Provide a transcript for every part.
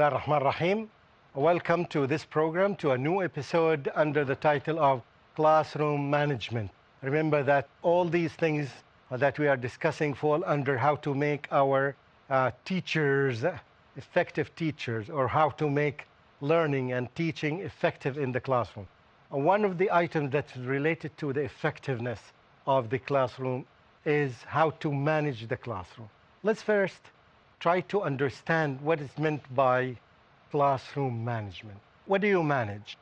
Bismillah ar-Rahman ar-Rahim. Welcome to this program, to a new episode under the title of Classroom Management. Remember that all these things that we are discussing fall under how to make our teachers effective teachers, or how to make learning and teaching effective in the classroom. One of the items that's related to the effectiveness of the classroom is how to manage the classroom. Let's first try to understand what is meant by classroom management. What do you manage?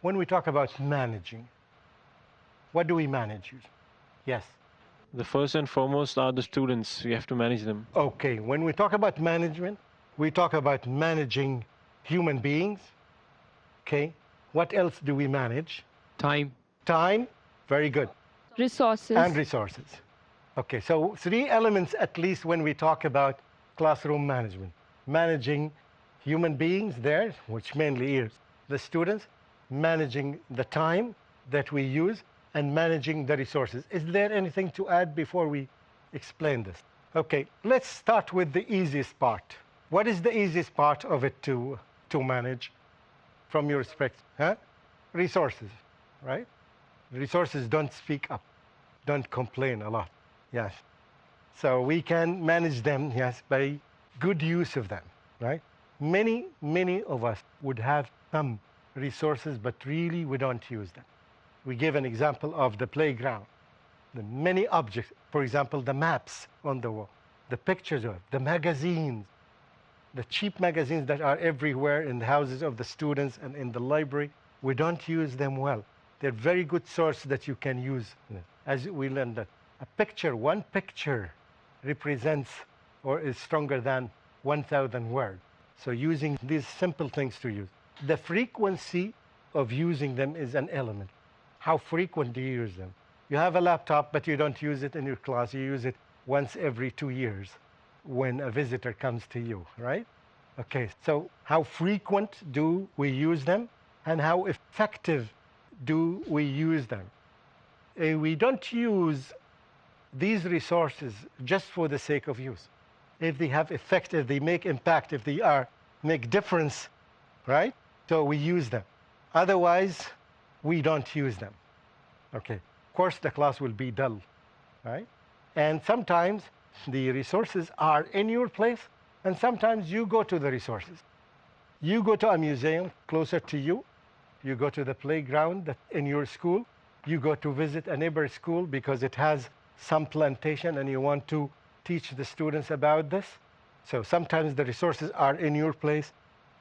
When we talk about managing, what do we manage? Yes? The first and foremost are the students. We have to manage them. Okay, when we talk about management, we talk about managing human beings. Okay, what else do we manage? Time. Time, very good. Resources. And resources. Okay, so 3 elements at least when we talk about classroom management. Managing human beings there, which mainly is the students, managing the time that we use, and managing the resources. Is there anything to add before we explain this? Okay, let's start with the easiest part. What is the easiest part of it to manage from your perspective? Huh? Resources, right? Resources don't speak up, don't complain a lot. Yes. So we can manage them, yes, by good use of them, right? Many of us would have some resources, but really we don't use them. We give an example of the playground. The many objects, for example, the maps on the wall, the pictures of it, the magazines, the cheap magazines that are everywhere in the houses of the students and in the library. We don't use them well. They're very good source that you can use. As we learned that a picture, one picture represents or is stronger than 1,000 words. So using these simple things to use. The frequency of using them is an element. How frequent do you use them? You have a laptop, but you don't use it in your class. You use it once every 2 years when a visitor comes to you, right? Okay, so how frequent do we use them, and how effective do we use them? We don't use these resources just for the sake of use. If they have effect, if they make impact, if they make difference, right? So we use them. Otherwise, we don't use them. Okay. Of course, the class will be dull, right? And sometimes the resources are in your place, and sometimes you go to the resources. You go to a museum closer to you. You go to the playground in your school. You go to visit a neighbor school because it has some plantation and you want to teach the students about this. So sometimes the resources are in your place.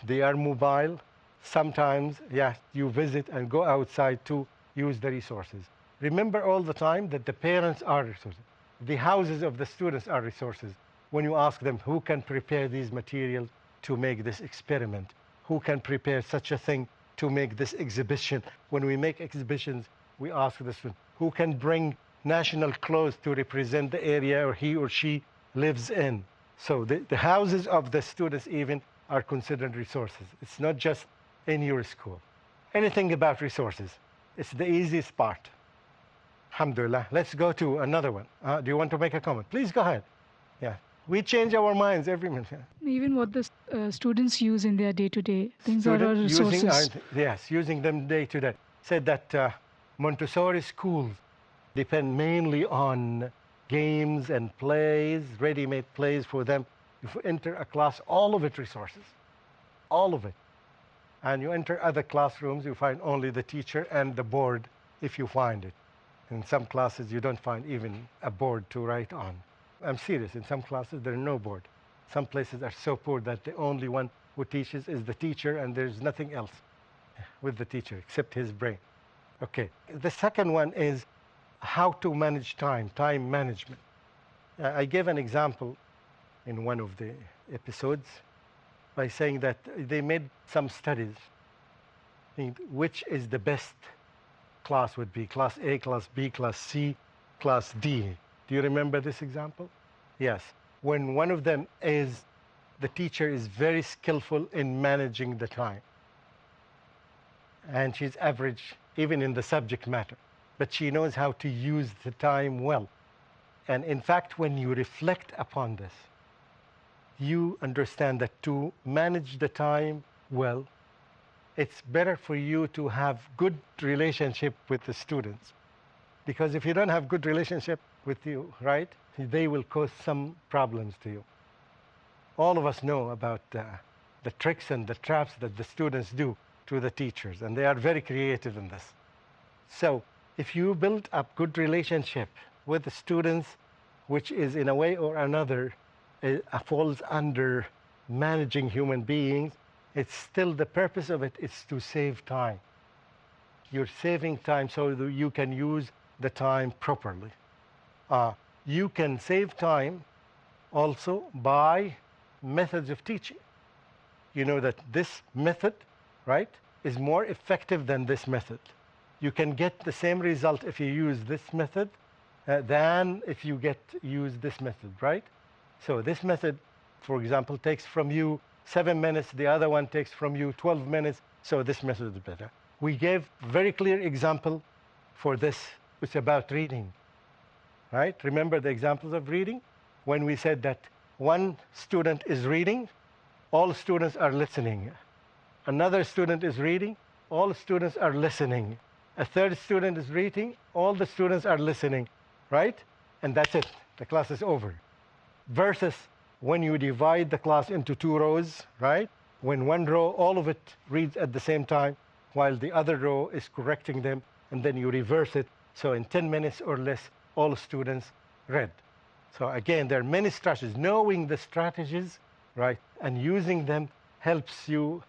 They are mobile. Sometimes, yes, you visit and go outside to use the resources. Remember all the time that the parents are resources. The houses of the students are resources. When you ask them who can prepare these materials to make this experiment, who can prepare such a thing to make this exhibition. When we make exhibitions, we ask the student, who can bring national clothes to represent the area or he or she lives in. So the houses of the students even are considered resources. It's not just in your school. Anything about resources. It's the easiest part. Alhamdulillah. Let's go to another one. Do you want to make a comment? Please go ahead. Yeah. We change our minds every minute. Even what the students use in their day-to-day things are resources. Yes, using them day-to-day. Said that Montessori schools depend mainly on games and plays, ready-made plays for them. If you enter a class, all of it resources. All of it. And you enter other classrooms, you find only the teacher and the board, if you find it. In some classes, you don't find even a board to write on. I'm serious. In some classes, there's no board. Some places are so poor that the only one who teaches is the teacher, and there's nothing else with the teacher except his brain. Okay. The second one is how to manage time management. I gave an example in one of the episodes by saying that they made some studies which is the best class would be class A, class B, class C, class D. Do you remember this example? Yes. When one of them is, the teacher is very skillful in managing the time. And she's average even in the subject matter. But she knows how to use the time well. And in fact, when you reflect upon this, you understand that to manage the time well, it's better for you to have good relationship with the students. Because if you don't have good relationship with you, right, they will cause some problems to you. All of us know about the tricks and the traps that the students do to the teachers, and they are very creative in this. So if you build up good relationship with the students, which is in a way or another falls under managing human beings, it's still the purpose of it is to save time. You're saving time so that you can use the time properly. You can save time also by methods of teaching. You know that this method, right, is more effective than this method. You can get the same result if you use this method than if you use this method, right? So this method, for example, takes from you 7 minutes, the other one takes from you 12 minutes, so this method is better. We gave very clear example for this. It's about reading, right? Remember the examples of reading? When we said that one student is reading, all students are listening. Another student is reading, all students are listening. A third student is reading, all the students are listening, right? And that's it, the class is over. Versus when you divide the class into 2 rows, right? When one row, all of it reads at the same time, while the other row is correcting them, and then you reverse it. So in 10 minutes or less, all students read. So again, there are many strategies. Knowing the strategies, right, and using them helps you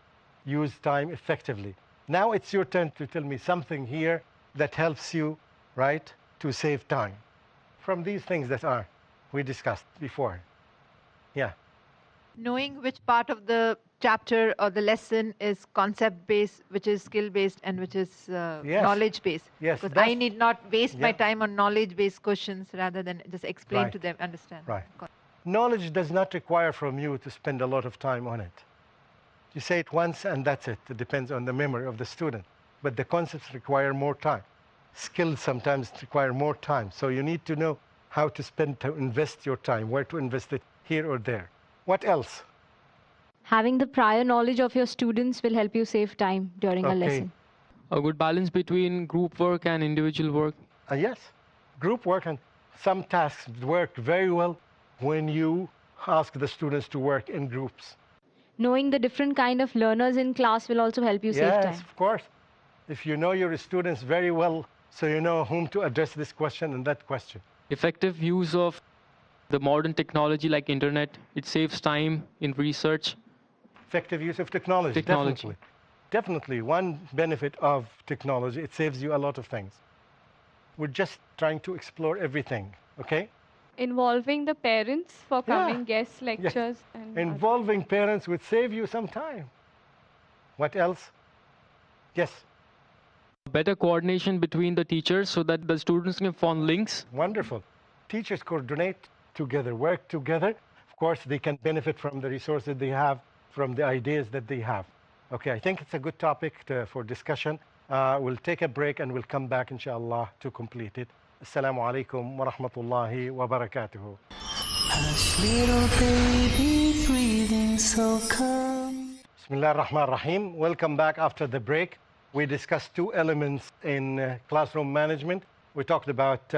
use time effectively. Now it's your turn to tell me something here that helps you, right, to save time from these things that we discussed before. Yeah. Knowing which part of the chapter or the lesson is concept-based, which is skill-based, and which is Yes. knowledge-based. Yes, Because that's- I need not waste my Yeah. time on knowledge-based questions rather than just explain Right. to them, understand. Right. Knowledge does not require from you to spend a lot of time on it. You say it once and that's it. It depends on the memory of the student. But the concepts require more time. Skills sometimes require more time. So you need to know how to invest your time, where to invest it, here or there. What else? Having the prior knowledge of your students will help you save time during a lesson. A good balance between group work and individual work. Yes. Group work and some tasks work very well when you ask the students to work in groups. Knowing the different kind of learners in class will also help you save Yes, time. of course. If you know your students very well, so you know whom to address this question and that question. Effective use of the modern technology like internet, it saves time in research. Effective use of technology. Technology. Definitely. One benefit of technology, it saves you a lot of things. We're just trying to explore everything, okay? Involving the parents for Yeah. coming guest lectures. And Involving parents would save you some time. What else? Yes, Better coordination between the teachers so that the students can form links. wonderful. Teachers coordinate together, work together. Of course, they can benefit from the resources they have, from the ideas that they have. Okay, I think it's a good topic for discussion. We'll take a break and we'll come back, inshallah, to complete it. Assalamu alaikum wa rahmatullahi wa barakatuhu. Hush, little baby, breathing so calm. Bismillah ar-Rahman ar-Rahim. Welcome back after the break. We discussed 2 elements in classroom management. We talked about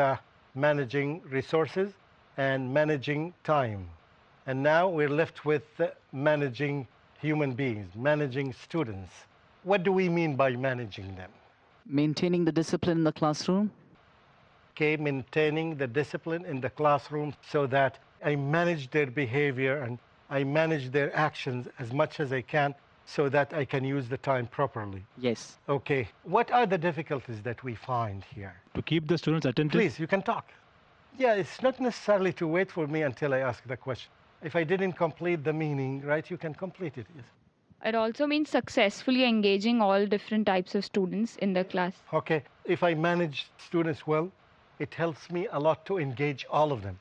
managing resources and managing time. And now we're left with managing human beings, managing students. What do we mean by managing them? Maintaining the discipline in the classroom. Okay, maintaining the discipline in the classroom so that I manage their behavior and I manage their actions as much as I can so that I can use the time properly. Yes. Okay, what are the difficulties that we find here? To keep the students attentive? Please, you can talk. Yeah, it's not necessarily to wait for me until I ask the question. If I didn't complete the meaning, right, you can complete it. Yes. it also means successfully engaging all different types of students in the class. Okay, if I manage students well, it helps me a lot to engage all of them.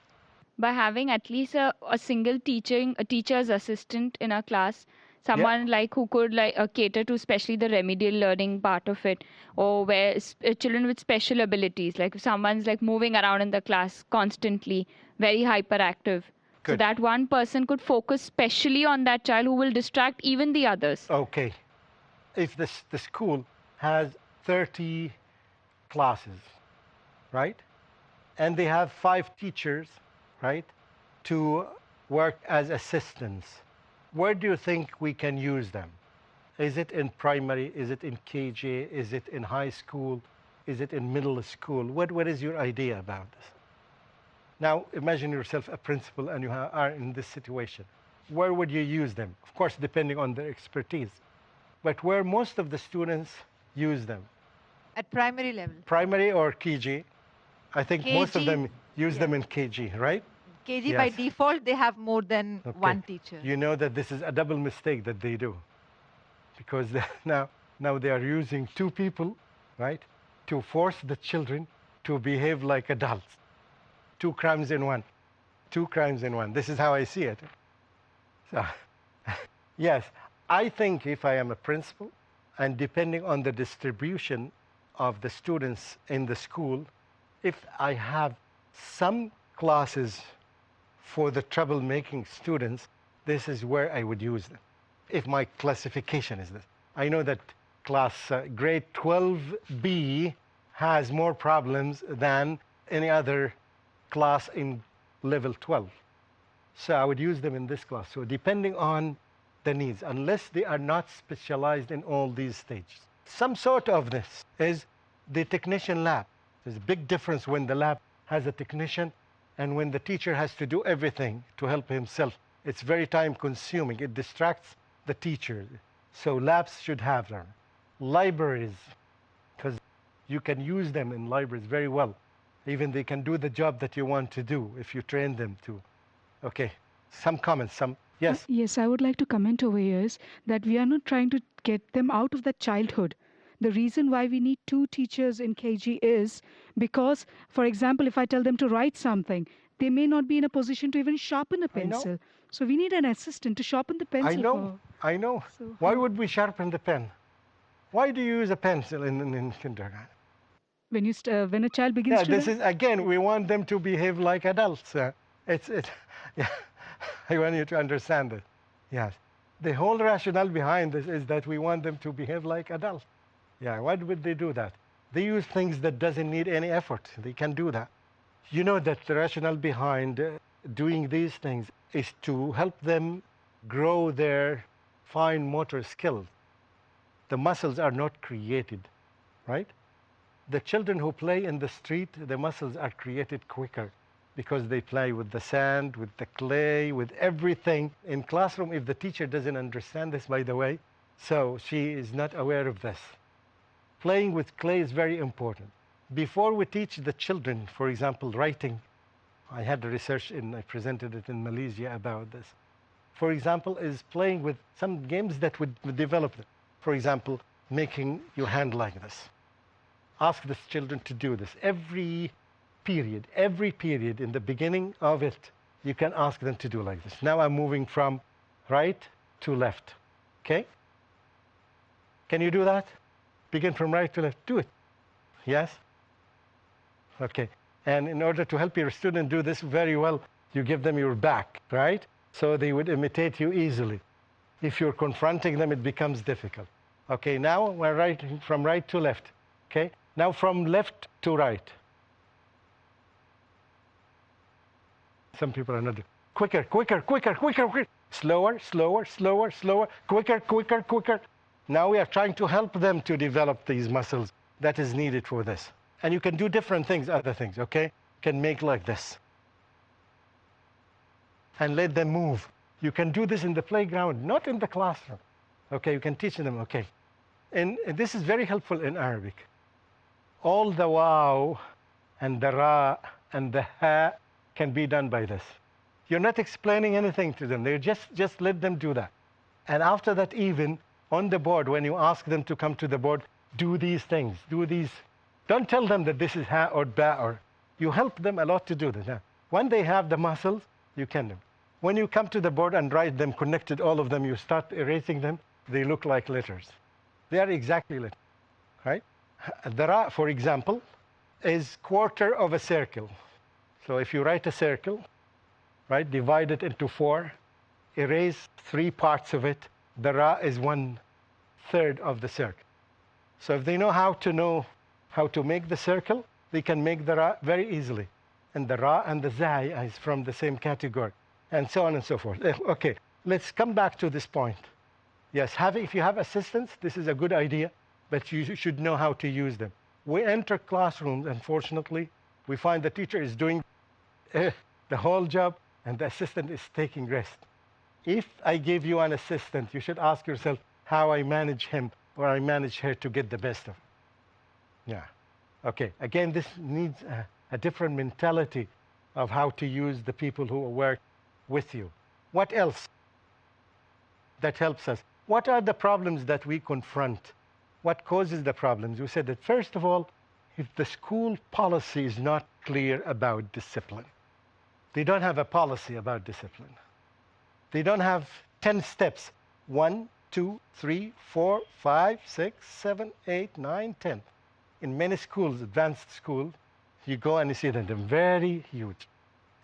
By having at least a single teacher's assistant in a class, someone like who could cater to especially the remedial learning part of it, or where children with special abilities, like if someone's like moving around in the class constantly, very hyperactive. So Good. that one person could focus specially on that child who will distract even the others. Okay. If the school has 30 classes, right? And they have 5 teachers, right, to work as assistants, where do you think we can use them? Is it in primary? Is it in KG? Is it in high school? Is it in middle school? What is your idea about this? Now, imagine yourself a principal and you are in this situation. Where would you use them? Of course, depending on their expertise. But where most of the students use them? At primary level. Primary or KG? I think most of KG, them use them in KG, right? KG by Yes. default, they have more than Okay. one teacher. You know that this is a double mistake that they do. Because now they are using 2 people, right, to force the children to behave like adults. 2 crimes in one. 2 crimes in one. This is how I see it. So, yes, I think if I am a principal, and depending on the distribution of the students in the school, if I have some classes for the troublemaking students, this is where I would use them. If my classification is this. I know that grade 12B has more problems than any other class in level 12. So I would use them in this class. So depending on the needs, unless they are not specialized in all these stages. Some sort of this is the technician lab. There's a big difference when the lab has a technician and when the teacher has to do everything to help himself. It's very time consuming. It distracts the teacher. So labs should have them. Libraries, because you can use them in libraries very well. Even they can do the job that you want to do if you train them to. Okay, some comments, yes. Yes, I would like to comment over here is that we are not trying to get them out of that childhood. The reason why we need 2 teachers in KG is because, for example, if I tell them to write something, they may not be in a position to even sharpen a pencil. So we need an assistant to sharpen the pencil. I know. So Why would we sharpen the pen? Why do you use a pencil in kindergarten? when a child begins to This is, again, we want them to behave like adults. Yeah, I want you to understand it. Yes. The whole rationale behind this is that we want them to behave like adults. Yeah, why would they do that? They use things that doesn't need any effort. They can do that. You know that the rationale behind doing these things is to help them grow their fine motor skills. The muscles are not created, right? The children who play in the street, the muscles are created quicker because they play with the sand, with the clay, with everything. In classroom, if the teacher doesn't understand this, by the way, so she is not aware of this. Playing with clay is very important. Before we teach the children, for example, writing, I had a research I presented it in Malaysia about this. For example, is playing with some games that would develop them. For example, making your hand like this. Ask the children to do this. Every period in the beginning of it, you can ask them to do like this. Now I'm moving from right to left, okay? Can you do that? Begin from right to left, do it. Yes? Okay, and in order to help your student do this very well, you give them your back, right? So they would imitate you easily. If you're confronting them, it becomes difficult. Okay, now we're writing from right to left, okay? Now from left to right. Some people are not doing. Quicker, quicker, quicker, quicker, quicker. Slower, slower, slower, slower, quicker, quicker, quicker. Now we are trying to help them to develop these muscles that is needed for this. And you can do different things, other things, okay? You can make like this. And let them move. You can do this in the playground, not in the classroom. Okay, you can teach them, okay. And this is very helpful in Arabic. All the wow and the ra and the ha can be done by this. You're not explaining anything to them. They just let them do that. And after that, even on the board, when you ask them to come to the board, do these things, do these. Don't tell them that this is ha or ba or. You help them a lot to do this. Now, when they have the muscles, you can do. When you come to the board and write them connected, all of them, you start erasing them, they look like letters. They are exactly letters, right? The ra, for example, is quarter of a circle. So if you write a circle, right? Divide it into 4. Erase 3 parts of it. The ra is 1/3 of the circle. So if they know how to make the circle, they can make the ra very easily. And the ra and the zai is from the same category, and so on and so forth. Okay, let's come back to this point. Yes, if you have assistants, this is a good idea, but you should know how to use them. We enter classrooms, unfortunately, we find the teacher is doing the whole job and the assistant is taking rest. If I give you an assistant, you should ask yourself how I manage him or I manage her to get the best of it. Yeah. Okay, again, this needs a different mentality of how to use the people who work with you. What else that helps us? What are the problems that we confront? What causes the problems? We said that, first of all, if the school policy is not clear about discipline, they don't have a policy about discipline. They don't have 10 steps. 1, 2, 3, 4, 5, 6, 7, 8, 9, 10. In many schools, advanced schools, you go and you see them, they're very huge.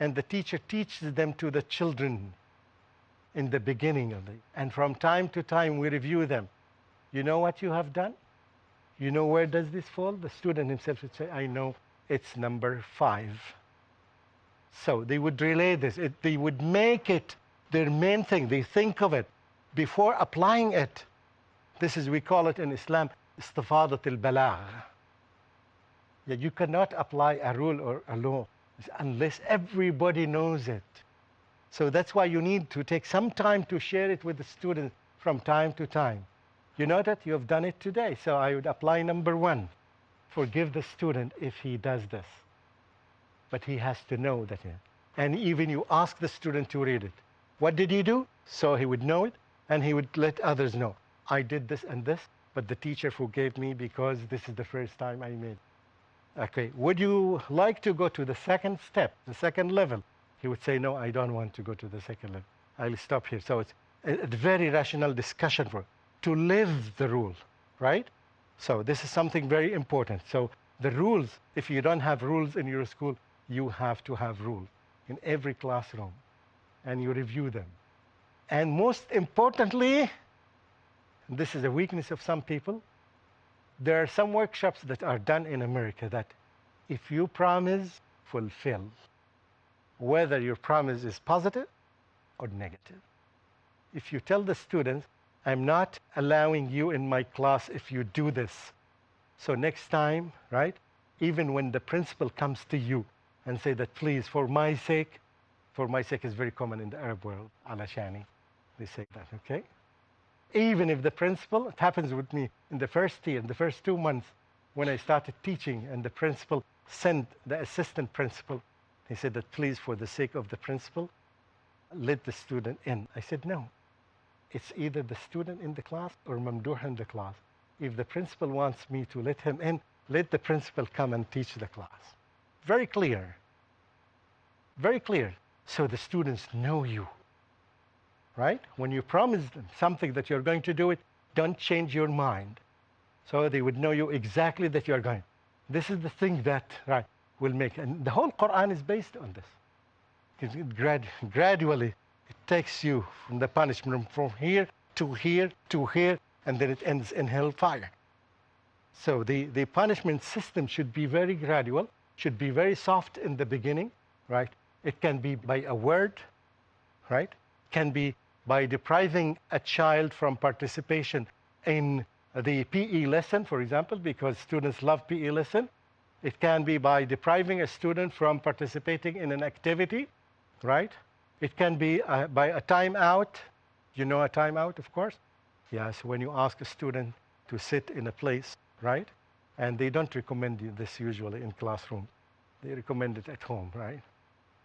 And the teacher teaches them to the children in the beginning of it. And from time to time, we review them. You know what you have done? You know where does this fall? The student himself would say, I know it's number 5. So they would relay this. They would make it their main thing. They think of it before applying it. This is, we call it in Islam, istifadat al-balagh. Yeah, you cannot apply a rule or a law unless everybody knows it. So that's why you need to take some time to share it with the students from time to time. You know that you have done it today, so I would apply number 1. Forgive the student if he does this. But he has to know that. And even you ask the student to read it. What did he do? So he would know it, and he would let others know. I did this and this, but the teacher forgave me because this is the first time I made it. Okay, would you like to go to the second step, the second level? He would say, no, I don't want to go to the second level. I'll stop here. So it's a very rational discussion to live the rule, right? So this is something very important. So the rules, if you don't have rules in your school, you have to have rules in every classroom, and you review them. And most importantly, this is a weakness of some people, there are some workshops that are done in America that if you promise, fulfill, whether your promise is positive or negative. If you tell the students, I'm not allowing you in my class if you do this. So next time, right, even when the principal comes to you and say that, please, for my sake is very common in the Arab world, alashani, they say that, okay? Even if the principal, it happens with me in the first year, in the first 2 months when I started teaching, and the principal sent the assistant principal, he said that, please, for the sake of the principal, let the student in. I said, no. It's either the student in the class or Mamdooh in the class. If the principal wants me to let him in, let the principal come and teach the class. Very clear. Very clear. So the students know you, right? When you promise them something that you're going to do it, don't change your mind. So they would know you exactly that you're going. This is the thing that, right, will make. And the whole Quran is based on this. Gradually, it takes you from the punishment from here to here to here, and then it ends in hellfire. So the punishment system should be very gradual, should be very soft in the beginning, right? It can be by a word, right? It can be by depriving a child from participation in the PE lesson, for example, because students love PE lesson. It can be by depriving a student from participating in an activity, right? It can be by a timeout. You know a timeout, of course? Yes, when you ask a student to sit in a place, right? And they don't recommend this usually in classroom. They recommend it at home, right?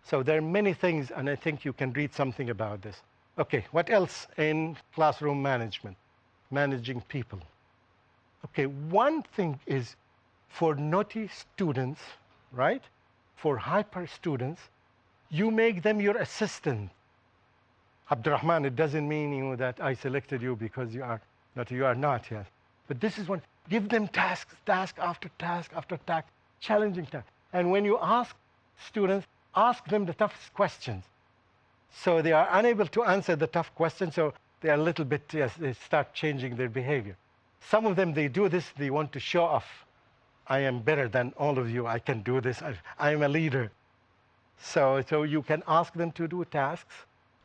So there are many things, and I think you can read something about this. Okay, what else in classroom management? Managing people. Okay, one thing is for naughty students, right? For hyper students, you make them your assistant. Abdurrahman, it doesn't mean that I selected you because you are not yet. But this is one, give them tasks, task after task after task, challenging task. And when you ask students, ask them the toughest questions. So they are unable to answer the tough questions, so they are a little bit, yes, they start changing their behavior. Some of them, they do this, they want to show off. I am better than all of you, I can do this, I am a leader. So you can ask them to do tasks,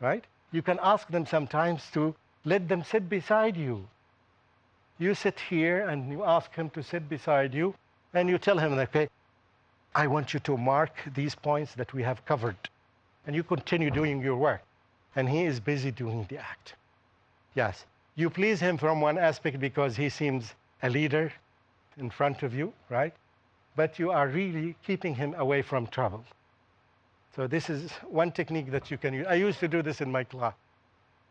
right? You can ask them sometimes to let them sit beside you. You sit here and you ask him to sit beside you, and you tell him, okay, I want you to mark these points that we have covered. And you continue doing your work. And he is busy doing the act. Yes, you please him from one aspect because he seems a leader in front of you, right? But you are really keeping him away from trouble. So this is one technique that you can use. I used to do this in my class.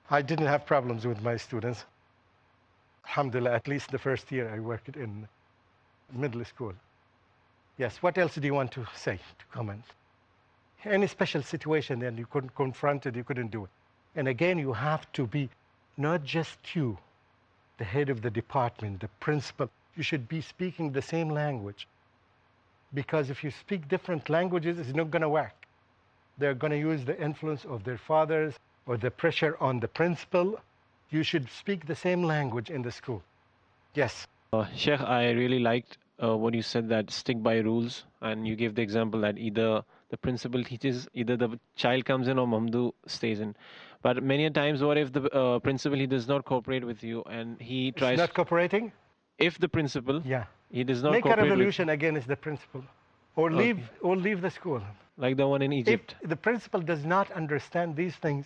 I didn't have problems with my students. Alhamdulillah, at least the first year I worked in middle school. Yes, what else do you want to say, to comment? Any special situation then you couldn't confront it, you couldn't do it. And again, you have to be not just you, the head of the department, the principal. You should be speaking the same language. Because if you speak different languages, it's not going to work. They're going to use the influence of their fathers or the pressure on the principal. You should speak the same language in the school. Yes. Sheikh, I really liked what you said, that stick by rules, and you gave the example that either the principal teaches, either the child comes in or Mamdooh stays in. But many a times, what if the principal, he does not cooperate with you and he tries... It's not cooperating? If the principal, yeah, he does not make cooperate a revolution against the principal, or leave, okay, or leave the school. like the one in Egypt. If the principal does not understand these things,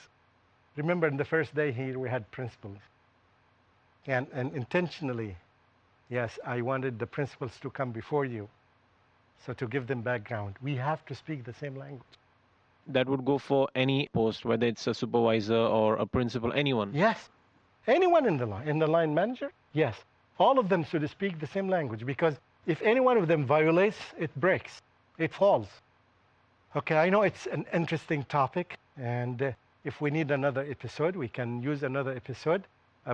remember in the first day here we had principals. And intentionally, yes, I wanted the principals to come before you. So to give them background, we have to speak the same language. That would go for any post, whether it's a supervisor or a principal, anyone. Yes, anyone in the line manager, yes. All of them should speak the same language, because if any one of them violates, it breaks, it falls. Okay, I know it's an interesting topic, and if we need another episode, we can use another episode.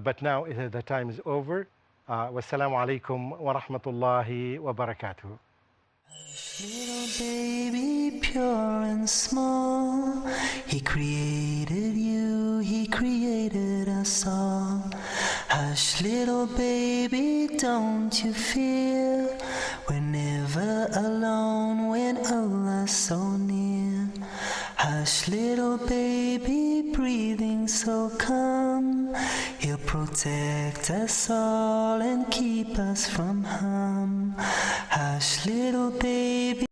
But now the time is over. Wassalamu alaikum wa rahmatullahi wa barakatuh. Little baby, pure and small, he created you, he created us all. Hush, little baby, don't you fear, we're never alone when Allah's so near. Hush, little baby, breathing so calm, he'll protect us all and keep us from harm. Hush, little baby.